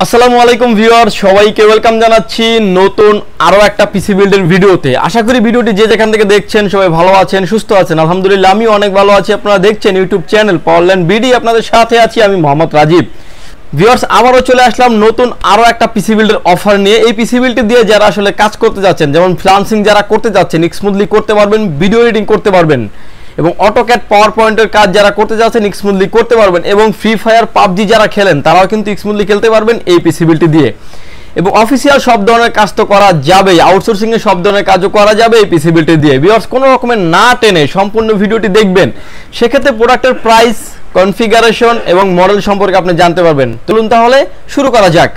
আসসালামু আলাইকুম ভিউয়ার, সবাইকে ওয়েলকাম জানাচ্ছি নতুন আরো একটা পিসি বিল্ডের ভিডিওতে। আশা করি ভিডিওটি যে যেখান থেকে দেখছেন সবাই ভালো আছেন, সুস্থ আছেন। আলহামদুলিল্লাহ আমিও অনেক ভালো আছি। আপনারা দেখছেন ইউটিউব চ্যানেল পাওয়ারল্যান্ড বিডি, আপনাদের সাথে আছি আমি মোহাম্মদ রাজীব। ভিউয়ার্স, আবারও চলে আসলাম নতুন আরো একটা পিসি বিল্ডের অফার নিয়ে। এই পিসি বিল্ডটি দিয়ে যারা আসলে কাজ করতে যাচ্ছেন, যেমন ফ্রিল্যান্সিং যারা করতে যাচ্ছেন, স্মুথলি করতে পারবেন, ভিডিও এডিটিং করতে পারবেন, এবং অটোক্যাড পাওয়ার পয়েন্টের কাজ যারা করতে যাচ্ছেন স্মুথলি করতে পারবেন, এবং ফ্রি ফায়ার পাবজি যারা খেলেন তারাও কিন্তু স্মুথলি খেলতে পারবেন এই পিসি বিল্ডটি দিয়ে। এবং অফিসিয়াল সব ধরনের কাজ তো করা যাবে, আউটসোর্সিং এর সব ধরনের কাজও করা যাবে এই পিসি বিল্ডটি দিয়ে। ভিউয়ার্স, কোনো রকমের না টেনে সম্পূর্ণ ভিডিওটি দেখবেন, সেক্ষেত্রে প্রোডাক্টের প্রাইস, কনফিগারেশন এবং মডেল সম্পর্কে আপনি জানতে পারবেন। চলুন তাহলে শুরু করা যাক।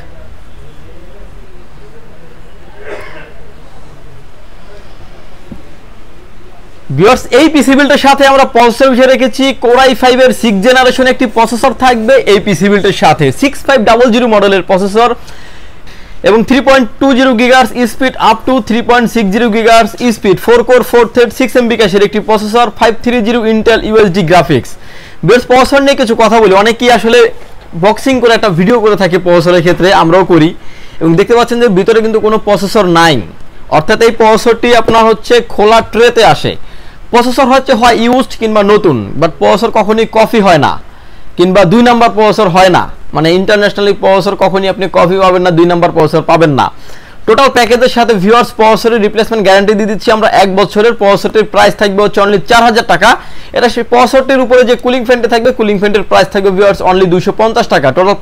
ভিউয়ার্স, এই পিসি বিল্ডের সাথে আমরা প্রসেসর হিসেবে রেখেছি Core i5 এর 6th জেনারেশন একটি প্রসেসর থাকবে এই পিসি বিল্ডের সাথে। 6500 মডেলের প্রসেসর এবং 3.20 gigahertz speed up to 3.60 gigahertz speed, 4 core 4 thread 6 MB ক্যাশের একটি প্রসেসর, 530 ইন্টেল ইউএসডি গ্রাফিক্স। বেশ, প্রসেসর নিয়ে কিছু কথা বলি। অনেকেই আসলে বক্সিং করে একটা ভিডিও করে থাকে প্রসেসরের ক্ষেত্রে, আমরাও করি, এবং দেখতে পাচ্ছেন যে ভিতরে কিন্তু কোনো প্রসেসর নাই। অর্থাৎ এই প্রসেসরটি আপনার হচ্ছে খোলা ট্রেতে আসে। প্রসেসর হচ্ছে হয় ইউজড কিংবা নতুন, বাট প্রসেসর কখনই কপি হয় না, কিংবা 2 নাম্বার প্রসেসর হয় না। মানে ইন্টারন্যাশনালি প্রসেসর কখনই আপনি কপি পাবেন না, 2 নাম্বার প্রসেসর পাবেন না। টোটাল প্যাকেজের সাথে ভিউয়ার্স প্রসেসরের রিপ্লেসমেন্ট গ্যারান্টি দিয়ে দিচ্ছি আমরা 1 বছরের। প্রসেসরটির প্রাইস থাকবে হচ্ছে অনলি 4000 টাকা। এটা সেই প্রসেসরটির উপরে যে কুলিং ফ্যানটি থাকবে, কুলিং ফ্যানটির প্রাইস থাকবে ভিউয়ার্স অনলি 250 টাকা। টোটাল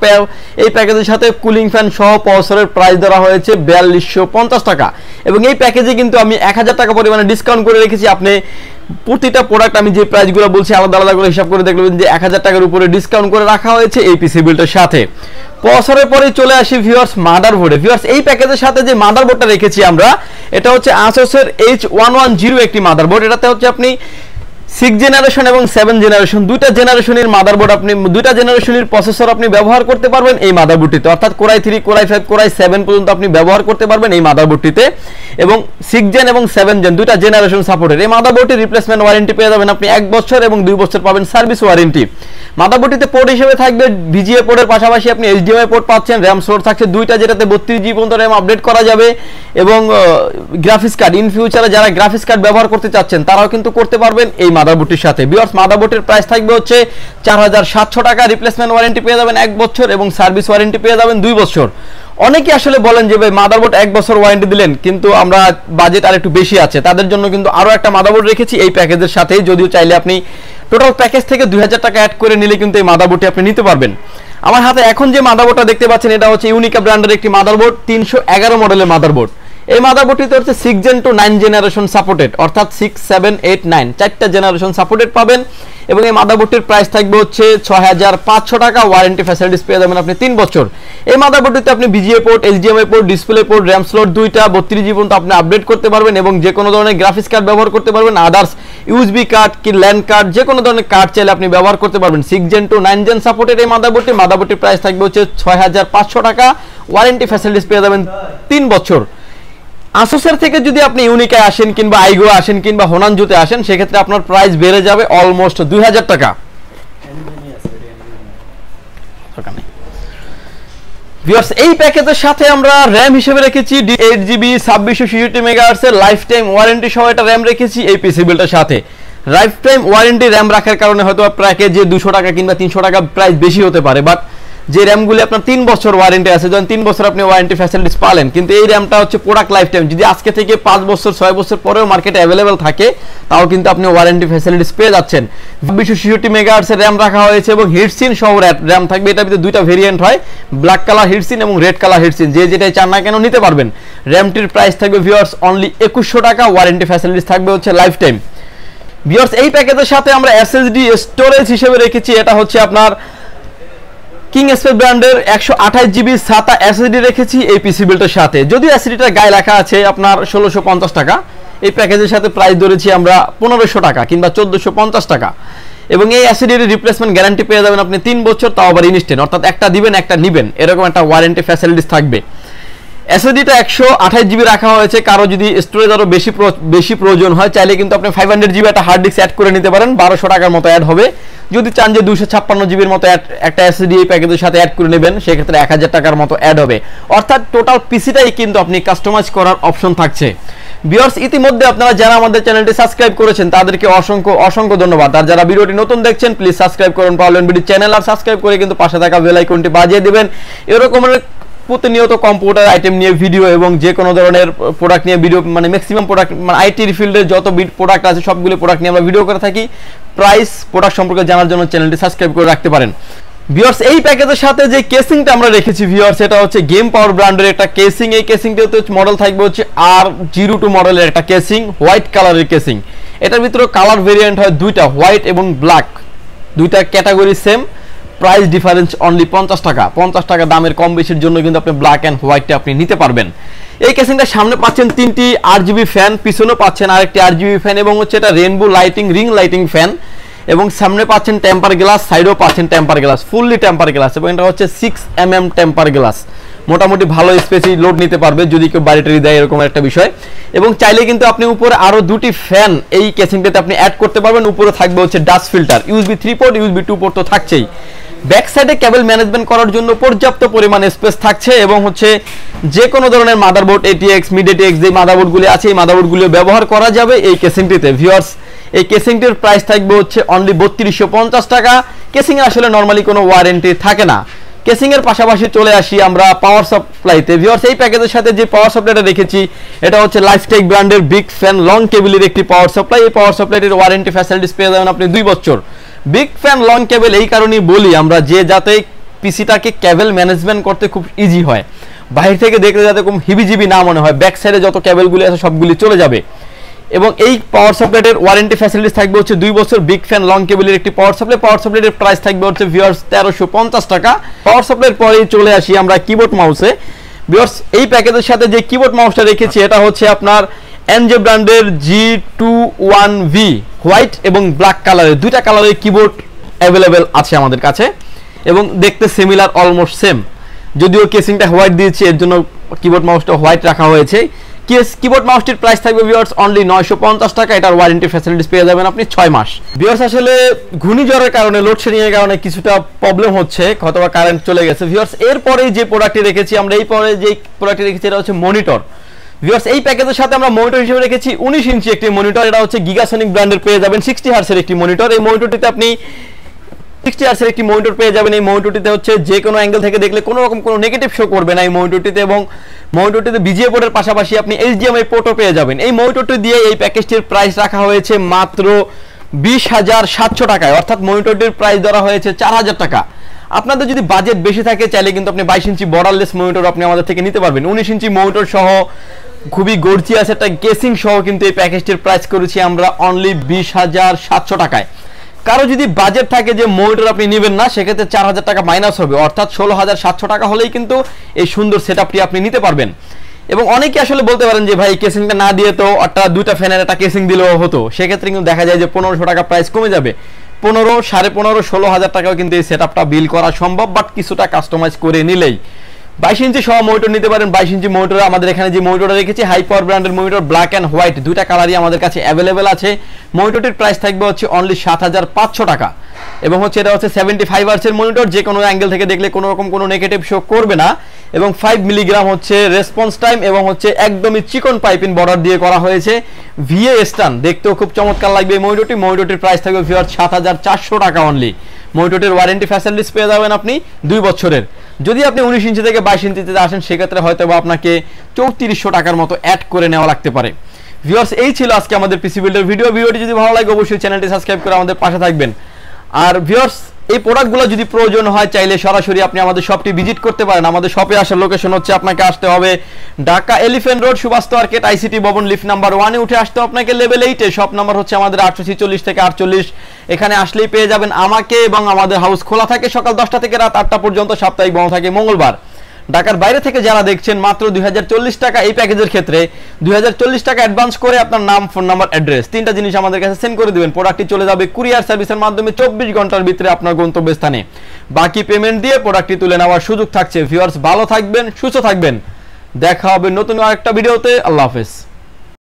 এই প্যাকেজের সাথে কুলিং ফ্যান সহ প্রসেসরের প্রাইস ধরা হয়েছে 4250 টাকা। এবং এই প্যাকেজে কিন্তু আমি 1000 টাকা পরিমাণে ডিসকাউন্ট করে রেখেছি। আপনি প্রতিটা প্রোডাক্ট আমি যে প্রাইসগুলো বলছি আলাদা আলাদা করে হিসাব করে দেখবেন যে 1000 টাকার উপরে ডিসকাউন্ট করে রাখা হয়েছে এই পিসি বিল্ডের সাথে। প্রসেসরের পরে চলে আসি ভিউয়ার্স মাদারবোর্ডে। ভিউয়ার্স, এই প্যাকেজের সাথে যে মাদারবোর্ডটা রেখেছি আমরা, এটা হচ্ছে Asus এর H110 একটি মাদারবোর্ড। এটাতে হচ্ছে আপনি 6 জেনারেশন এবং 7 জেনারেশন দুইটা জেনারেশনের মাদারবোর্ড, আপনি দুইটা জেনারেশনের প্রসেসর আপনি ব্যবহার করতে পারবেন এই মাদারবোর্ডটিতে। অর্থাৎ Core i3, Core i5, Core i7 পর্যন্ত আপনি ব্যবহার করতে পারবেন এই মাদারবোর্ডটিতে। এবং 6 জেন এবং 7 জেন দুইটা জেনারেশন সাপোর্টের এই মাদারবোর্ডটির রিপ্লেসমেন্ট ওয়ারেন্টি পেয়ে যাবেন আপনি 1 বছর, এবং 2 বছর পাবেন সার্ভিস ওয়ারেন্টি। মাদারবোর্ডটিতে পোর্ট হিসেবে থাকবে VGA পোর্টের পাশাপাশি আপনি HDMI পোর্ট পাচ্ছেন। RAM স্লট থাকছে দুইটা, যেটাতে 32GB পর্যন্ত RAM আপডেট করা যাবে। এবং গ্রাফিক্স কার্ড, ইন ফিউচারে যারা গ্রাফিক্স কার্ড ব্যবহার করতে চাচ্ছেন তারাও কিন্তু করতে পারবেন এই মাদারবোর্ডটির সাথে। ভিউয়ার্স, মাদারবোর্ডের প্রাইস থাকবে হচ্ছে 4700 টাকা। রিপ্লেসমেন্ট ওয়ারেন্টি পেয়ে যাবেন 1 বছর, এবং সার্ভিস ওয়ারেন্টি পেয়ে যাবেন 2 বছর। অনেকে আসলে বলেন যে ভাই মাদারবোর্ড 1 বছর ওয়ারেন্টি দিলেন, কিন্তু আমরা বাজেট আর একটু বেশি আছে, তাদের জন্য কিন্তু আরো একটা মাদারবোর্ড রেখেছি এই প্যাকেজের সাথে। যদিও চাইলে আপনি টোটাল প্যাকেজ থেকে 2000 টাকা অ্যাড করে নিলে কিন্তু এই মাদারবোর্ডটি আপনি নিতে পারবেন। আমার হাতে এখন যে মাদারবোর্ডটা দেখতে পাচ্ছেন, এটা হচ্ছে ইউনিকা ব্র্যান্ডের একটি মাদারবোর্ড, 311 মডেলের মাদারবোর্ড। এই মাদারবোর্ডটিতে হচ্ছে 6 জেন টু 9 জেনারেশন সাপোর্টেড, অর্থাৎ 6, 7, 8, 9 চারটা জেনারেশন সাপোর্টেড পাবেন। এবং এই মাদারবোর্ডটির প্রাইস থাকবে হচ্ছে 6500 টাকা। ওয়ারেন্টি ফ্যাসিলিটিস পেয়ে যাবেন আপনি 3 বছর। এই মাদারবোর্ডটিতে আপনি VGA port, HDMI port, display port, RAM slot দুইটা, 32GB পর্যন্ত আপনি আপডেট করতে পারবেন, এবং যে কোনো ধরনের গ্রাফিক্স কার্ড ব্যবহার করতে পারবেন। আদার্স USB কার্ড কি ল্যান্ড কার্ড, যে কোনো ধরনের কার্ড চাইলে আপনি ব্যবহার করতে পারবেন। 6 জেন টু 9 জেন সাপোর্টেড এই মাদারবোর্ডটির প্রাইস থাকবে হচ্ছে 6500 টাকা। ওয়ারেন্টি ফ্যাসিলিটিস পেয়ে যাবেন 3 বছর। আসুসের থেকে যদি আপনি ইউনিকায় আসেন, কিংবা আইগো আসেন, কিংবা হোনানজুতে আসেন, সেক্ষেত্রে আপনার প্রাইস বেড়ে যাবে অলমোস্ট 2000 টাকা। ভিউয়ার্স, এই প্যাকেজের সাথে আমরা RAM হিসেবে রেখেছি 8GB 2666 মেগাহার্টজ এর লাইফ টাইম ওয়ারেন্টি সহ একটা RAM রেখেছি এই পিসি বিল্ডের সাথে। লাইফ টাইম ওয়ারেন্টি RAM রাখার কারণে হয়তো প্যাকেজে 200 টাকা কিংবা 300 টাকা প্রাইস বেশি হতে পারে, বাট যে র্যামগুলি আপনার 3 বছর ওয়ারেন্টি আছে, যখন 3 বছর আপনি ওয়ারেন্টি ফ্যাসিলিটিস পালেন, কিন্তু এই র্যামটা হচ্ছে প্রোডাক্ট লাইফ টাইম। যদি আজকে থেকে 5 বছর 6 বছর পরেও মার্কেটে অ্যাভেলেবেল থাকে, তাও কিন্তু আপনি ওয়ারেন্টি ফ্যাসিলিটিস পেয়ে যাচ্ছেন। 2666 মেগাহার্টজ এর র্যাম রাখা হয়েছে, এবং হিটসিন সহ র্যাম থাকবে। এটার ভিতরে দুইটা ভেরিয়েন্ট হয়, ব্ল্যাক কালার হিটসিন এবং রেড কালার হিটসিন, যে যেটাই চান না কেন নিতে পারবেন। র্যামটির প্রাইস থাকবে ভিউয়ার্স অনলি 2100 টাকা। ওয়ারেন্টি ফ্যাসিলিটিস থাকবে হচ্ছে লাইফ টাইম। ভিউয়ার্স, এই প্যাকেজের সাথে আমরা SSD স্টোরেজ হিসেবে রেখেছি, এটা হচ্ছে আপনার কিং স্পেস ব্র্যান্ডের 128GB SATA SSD রেখেছি এই পিসি বিল্ডের সাথে। যদিও SSDটা গায়ে লেখা আছে আপনার 1650 টাকা, এই প্যাকেজের সাথে প্রাইস ধরেছি আমরা 1500 টাকা কিংবা 1450 টাকা। এবং এই SSDর রিপ্লেসমেন্ট গ্যারান্টি পেয়ে যাবেন আপনি 3 বছর, তাও আবার ইনস্ট্যান্ট, অর্থাৎ একটা দিবেন একটা নিবেন, এরকম একটা ওয়ারেন্টি ফ্যাসিলিটিস থাকবে। এসএসডিটা 128 জিবি রাখা হয়েছে। কারো যদি স্টোরেজ আরো বেশি প্রয়োজন হয় চাইলে কিন্তু আপনি 500 জিবি একটা হার্ড ডিস্ক অ্যাড করে নিতে পারেন, 1200 টাকার মতো অ্যাড হবে। যদি চান যে 256 জিবির মতো একটা এসএসডি এই প্যাকেজের সাথে অ্যাড করে নেবেন, সেক্ষেত্রে 1000 টাকার মতো অ্যাড হবে। অর্থাৎ টোটাল পিসিটাই কিন্তু আপনি কাস্টমাইজ করার অপশন থাকছে। ভিউয়ার্স, ইতিমধ্যে আপনারা যারা আমাদের চ্যানেলটি সাবস্ক্রাইব করেছেন তাদেরকে অসংখ্য ধন্যবাদ। আর যারা ভিডিওটি নতুন দেখছেন প্লিজ সাবস্ক্রাইব করুন পাওয়ার বিডি চ্যানেল, আর সাবস্ক্রাইব করে কিন্তু পাশে থাকা বেল আইকনটি বাজিয়ে দিবেন। এরকমের প্রতিনিয়ত কম্পিউটার আইটেম নিয়ে ভিডিও এবং যে কোনো ধরনের প্রোডাক্ট নিয়ে ভিডিও, মানে ম্যাক্সিমাম প্রোডাক্ট, মানে আইটির ফিল্ডে যত প্রোডাক্ট আছে সবগুলো প্রোডাক্ট নিয়ে আমরা ভিডিও করে থাকি। প্রাইস, প্রোডাক্ট সম্পর্কে জানার জন্য চ্যানেলটি সাবস্ক্রাইব করে রাখতে পারেন। ভিউয়ার্স, এই প্যাকেজের সাথে যে কেসিংটা আমরা রেখেছি ভিউয়ার্স, এটা হচ্ছে গেম পাওয়ার ব্র্যান্ডের একটা কেসিং। এই কেসিংটাতে মডেল থাকবে হচ্ছে R02 মডেলের একটা কেসিং, হোয়াইট কালারের কেসিং। এটার ভিতরে কালার ভেরিয়েন্ট হয় দুইটা, হোয়াইট এবং ব্ল্যাক, দুইটা category same. Price difference only 50 টাকা। 50 টাকা দামের কম বেশির জন্য কিন্তু আপনি ব্ল্যাক অ্যান্ড হোয়াইটটা আপনি নিতে পারবেন। এই কেসিংটার সামনে পাচ্ছেন 3টি RGB ফ্যান, পিছনেও পাচ্ছেন আরেকটি RGB ফ্যান, এবং হচ্ছে এটা rainbow lighting ring lighting fan. এবং সামনে পাচ্ছেন টেম্পার গ্লাস, সাইডেও পাচ্ছেন temper glass, fully temper glass. এবং এটা হচ্ছে 6mm টেম্পার গ্লাস, মোটামুটি ভালো স্পেসি লোড নিতে পারবে যদি কেউ বাড়িটারি দেয়, এরকম একটা বিষয়। এবং চাইলে কিন্তু আপনি উপরে আরো দুটি ফ্যান এই কেসিংটাতে আপনি অ্যাড করতে পারবেন। উপরে থাকবে হচ্ছে dust filter, USB 3 port, USB 2 port তো থাকছেই। ব্যাক সাইডে কেবল ম্যানেজমেন্ট করার জন্য পর্যাপ্ত পরিমাণে স্পেস থাকছে। এবং হচ্ছে যে কোনো ধরনের মাদারবোর্ড, ATX, MediaTek যে মাদারবোর্ডগুলি আছে এই মাদারবোর্ডগুলো ব্যবহার করা যাবে এই কেসিংটিতে। ভিউয়ার্স, এই কেসিংটির প্রাইস থাকবে হচ্ছে অনলি 3250 টাকা। কেসিং এর আসলে নরমালি কোনো ওয়ারেন্টি থাকে না। কেসিং এর পাশাপাশি চলে আসি আমরা পাওয়ার সাপ্লাইতে। ভিউয়ার্স, এই প্যাকেজের সাথে যে পাওয়ার সাপ্লাইটা রেখেছি এটা হচ্ছে লাইফটেক ব্র্যান্ডের বিগ ফ্যান লং কেবলের একটি পাওয়ার সাপ্লাই। এই পাওয়ার সাপ্লাইটির ওয়ারেন্টি ফ্যাসিলিটিস পেয়ে যাবেন আপনি 2 বছর। বিগ ফ্যান লং কেবল এই কারণেই বলি আমরা, যে যাতে পিসিটাকে কেবল ম্যানেজমেন্ট করতে খুব ইজি হয়, বাইরে থেকে দেখলে যাতে খুব হিবিজিবি না মনে হয়, ব্যাক সাইডে যত কেবলগুলি আছে সবগুলি চলে যাবে। এবং এই পাওয়ার সাপ্লাইটের ওয়ারেন্টি ফ্যাসিলিটিস থাকবে হচ্ছে 2 বছর। বিগ ফ্যান লং কেবলের একটি পাওয়ার সাপ্লাই। পাওয়ার সাপ্লাইটের প্রাইস থাকবে হচ্ছে ভিউয়ার্স 1350 টাকা। পাওয়ার সাপ্লাইয়ের পরেই চলে আসি আমরা কিবোর্ড মাউসে। ভিউয়ার্স, এই প্যাকেজের সাথে যে কিবোর্ড মাউসটা রেখেছি এটা হচ্ছে আপনার NJ ব্র্যান্ডের G21V, হোয়াইট এবং ব্ল্যাক কালারের, দুইটা কালারের কিবোর্ড অ্যাভেলেবেল আছে আমাদের কাছে এবং দেখতে সিমিলার, অলমোস্ট সেম। যদিও কেসিংটা হোয়াইট দিয়েছি এর জন্য কিবোর্ড মাউসটা হোয়াইট রাখা হয়েছে। কিবোর্ড মাউসটির প্রাইস থাকবে ভিউয়ার্স অনলি 950 টাকা। এটার ওয়ারেন্টি ফ্যাসিলিটিস পেয়ে যাবেন আপনি 6 মাস। ভিউয়ার্স, আসলে ঘূর্ণিঝড়ের কারণে, লোডশেডিং এর কারণে কিছুটা প্রবলেম হচ্ছে, অথবা কারেন্ট চলে গেছে। ভিউয়ার্স, এরপরে যে প্রোডাক্টটি রেখেছি আমরা, এই পরে যে প্রোডাক্টটি রেখেছি এটা হচ্ছে মনিটর। ভিউয়ার্স, এই প্যাকেজের সাথে আমরা মনিটর হিসেবে রেখেছি 19 ইঞ্চি একটি মনিটর। এটা হচ্ছে গিগাসনিক ব্র্যান্ডের পেয়ে যাবেন 60 হার্টজের একটি মনিটর। এই মনিটরটিতে আপনি 60 হার্টজের একটি মনিটর পেয়ে যাবেন। এই মনিটরটিতে হচ্ছে যে কোনো অ্যাঙ্গেল থেকে দেখলে কোনো রকম কোনো নেগেটিভ শো করবে না এই মনিটরটিতে। এবং মনিটরটিতে BGA পোর্টের পাশাপাশি আপনি HDMI পোর্টও পেয়ে যাবেন। এই মনিটরটি দিয়ে এই প্যাকেজটির প্রাইস রাখা হয়েছে মাত্র 20,700 টাকায়, অর্থাৎ মনিটরটির প্রাইস ধরা হয়েছে 4000 টাকা। আপনাদের যদি বাজেট বেশি থাকে চাইলে কিন্তু আপনি 22 ইঞ্চি বর্ডারলেস মনিটর আপনি আমাদের থেকে নিতে পারবেন। 19 ইঞ্চি মনিটর সহ খুবই গর্জিয়াস একটা কেসিং সহ কিন্তু এই প্যাকেজটির প্রাইস করেছি আমরা অনলি 20,700 টাকায়। কারো যদি বাজেট থাকে যে মনিটর আপনি নেবেন না, সেক্ষেত্রে 4000 টাকা মাইনাস হবে, অর্থাৎ 16,700 টাকা হলেই কিন্তু এই সুন্দর সেটআপটি আপনি নিতে পারবেন। এবং অনেকে আসলে বলতে পারেন যে ভাই কেসিংটা না দিয়ে তো একটা দুইটা ফ্যানের একটা কেসিং দিলেও হতো, সেক্ষেত্রে কিন্তু দেখা যায় যে 1500 টাকা প্রাইস কমে যাবে। 15, 15.5, 16,000 টাকাও কিন্তু এই সেটআপটা বিল করা সম্ভব, বাট কিছুটা কাস্টমাইজ করে নিলেই। 22 ইঞ্চি সহ মনিটর নিতে পারেন। 22 ইঞ্চি মনিটর আমাদের এখানে যে মনিটরটা রেখেছি হাই পাওয়ার ব্র্যান্ডের মনিটর, ব্ল্যাক অ্যান্ড হোয়াইট দুইটা কালারই আমাদের কাছে অ্যাভেলেবেল আছে। মনিটরটির প্রাইস থাকবে হচ্ছে অনলি 7,500 টাকা। এবং হচ্ছে এটা হচ্ছে 75 হার্টজের মনিটর, যে কোনো অ্যাঙ্গেল থেকে দেখলে কোনো রকম কোনো নেগেটিভ শো করবে না। এবং 5 মিলিগ্রাম হচ্ছে রেসপন্স টাইম, এবং হচ্ছে একদমই চিকন পাইপিং বর্ডার দিয়ে করা হয়েছে। VA স্টান, দেখতেও খুব চমৎকার লাগবে এই মনিটরটি। মনিটরটির প্রাইস থাকবে ভিউয়ার্স 7,400 টাকা অনলি। মনিটরটির ওয়ারেন্টি ফ্যাসিলিটিস পেয়ে যাবেন আপনি 2 বছরের। যদি আপনি 19 ইঞ্চি থেকে 22 ইঞ্চিতে আসেন সেক্ষেত্রে হয়তো বা আপনাকে 3400 টাকার মতো অ্যাড করে নেওয়া লাগতে পারে। ভিউয়ার্স, এই ছিল আজকে আমাদের পিসি বিল্ডের ভিডিওটি যদি ভালো লাগে অবশ্যই চ্যানেলটি সাবস্ক্রাইব করে আমাদের পাশে থাকবেন। আর ভিউয়ার্স, এই প্রোডাক্টগুলো যদি প্রয়োজন হয় চাইলে সরাসরি আপনি আমাদের শপটি ভিজিট করতে পারেন। আমাদের শপে আসার লোকেশন হচ্ছে আপনাকে আসতে হবে Dhaka elephant road, Subhash market, ICT Bhaban, lift number 1 এ উঠে আসতে আপনাকে লেভেল 8 এ। শপ নাম্বার হচ্ছে আমাদের 846 থেকে 48। এখানে আসলেই পেয়ে যাবেন আমাকে, এবং আমাদের হাউস খোলা থাকে সকাল 10টা থেকে রাত 8টা পর্যন্ত, সাপ্তাহিক বন্ধ থাকে মঙ্গলবার। ঢাকার বাইরে থেকে যারা দেখছেন মাত্র 2040 টাকা এই প্যাকেজের ক্ষেত্রে 2040 টাকা অ্যাডভান্স করে আপনার নাম, ফোন নাম্বার, অ্যাড্রেস তিনটা জিনিস আমাদের কাছে সেন্ড করে দিবেন। প্রোডাক্টটি চলে যাবে কুরিয়ার সার্ভিসের মাধ্যমে 24 ঘন্টার ভিতরে আপনার গন্তব্যস্থানে। বাকি পেমেন্ট দিয়ে প্রোডাক্টটি তুলে নেওয়ার সুযোগ থাকছে। ভিউয়ার্স, ভালো থাকবেন, সুস্থ থাকবেন। দেখা হবে নতুন আরেকটা ভিডিওতে। আল্লাহ হাফেজ।